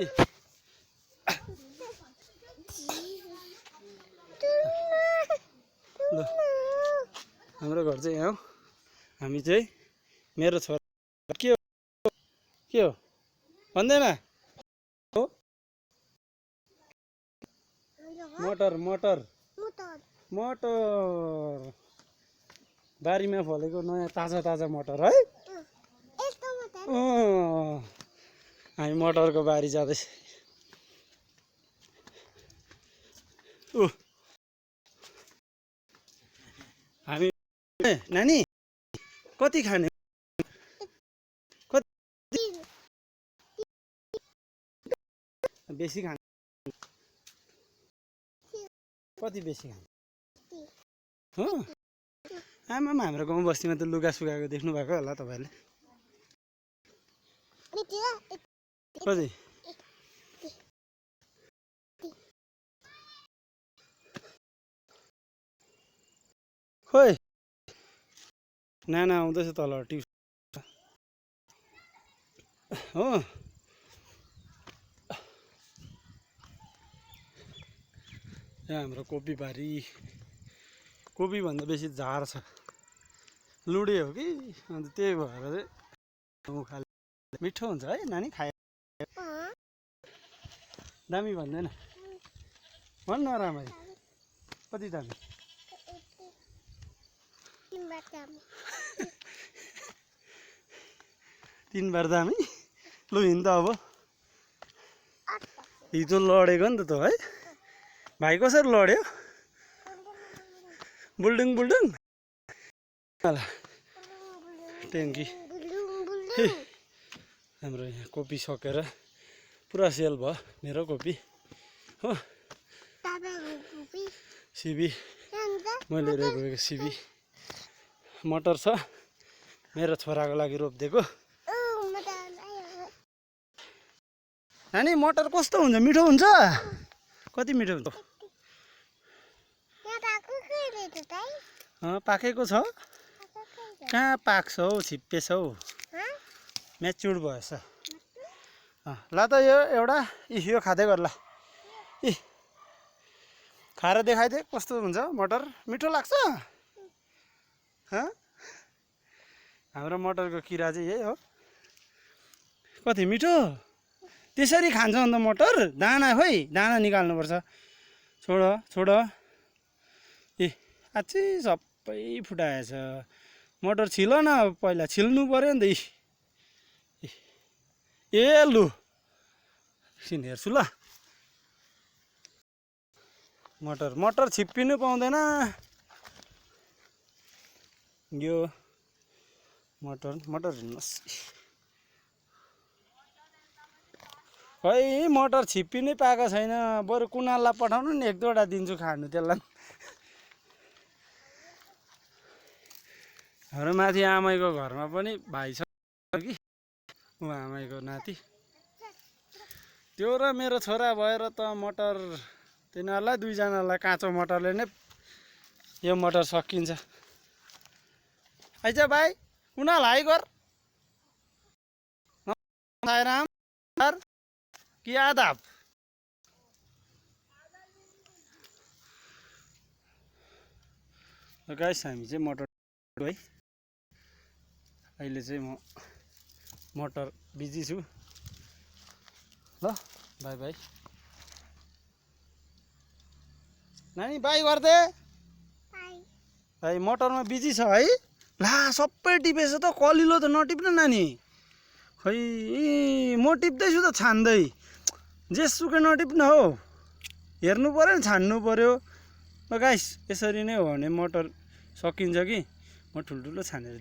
ल हाम्रो घर चाहिँ यहाँ हो। हामी चाहिँ मेरो छोरा के हो भन्दैन हो मटर मटर मटर बारीमा फलेको नयाँ ताजा ताजा मटर है। हामी मटरको बारी जाँदैछ। हामी नानी कति खाने बेसी खाने कति बेसी खाने हो आमा हाम्रो गाउँ बस्तीमा त लुगा सुकाएको देख्नु भएको होला तपाईँले। कति खोइ नाना आउँदैछ तल ट्युसन हो। यहाँ हाम्रो कोपी बारी कोपी भन्दा बेसी झार छ लुडे हो कि अन्त त्यही भएर चाहिँ खाले मिठो हुन्छ है नानी खाए दामी भन्दैन भन्न राम्ररी कति दामी तीन बार दामी लु हिँड अब हिजो लडेको नि त है भाइ कसरी लड्यो बुल्डुङ बुल्डुङ ट्याङ्की हाम्रो यहाँ कोपी सकेर पुरा सेल भयो मेरो कोपी हो। सिबी मैले रोपेको सिबी मटर छ मेरो छोराको लागि रोपिदिएको। नानी मटर कस्तो हुन्छ मिठो हुन्छ कति मिठो हुन्छ पाकेको छ कहाँ पाक्छ हौ छिप्पेछ हौ म्याच्युर भएछ ल त यो एउटा यो खाँदै गर ल खाएर देखाइदे कस्तो हुन्छ मटर मिठो लाग्छ हाम्रो मटरको किरा चाहिँ यही हो कति मिठो त्यसरी खान्छ अन्त मटर दाना खोइ दाना निकाल्नुपर्छ छोड छोड आच्छी सबै फुटाएछ मटर छिल न पहिला छिल्नु पर्यो नि त ए लु एकछिन हेर्छु ल मटर मटर छिप्पिनु पाउँदैन यो मटर मटर हिँड्नुहोस् खै मटर छिप्पिनै पाएको छैन बरु कुनाललाई पठाउनु नि एक दुईवटा दिन्छु खानु त्यसलाई हाम्रो माथि आमैको घरमा पनि भाइ छ कि ऊ आमैको नाति त्यो र मेरो छोरा भएर त मटर तिनीहरूलाई दुईजनालाई काँचो मटरले नै यो मटर सकिन्छ। आइज भाइ कुनाल हाई गर राम कि आदाब गाइस हामी चाहिँ मटर है अहिले चाहिँ म मटर बिजी छु ल बाई बाई नानी बाई गर्दे भाइ मटरमा बिजी छ है ला सबै टिपेछ त कलिलो त नटिप्न नानी खै म टिप्दैछु त छान्दै जेसुकै नटिप्न हो हेर्नु पर्यो नि छान्नु पर्यो ल गाइस यसरी नै हो भने मटर सकिन्छ कि म ठुल्ठुलो छानेर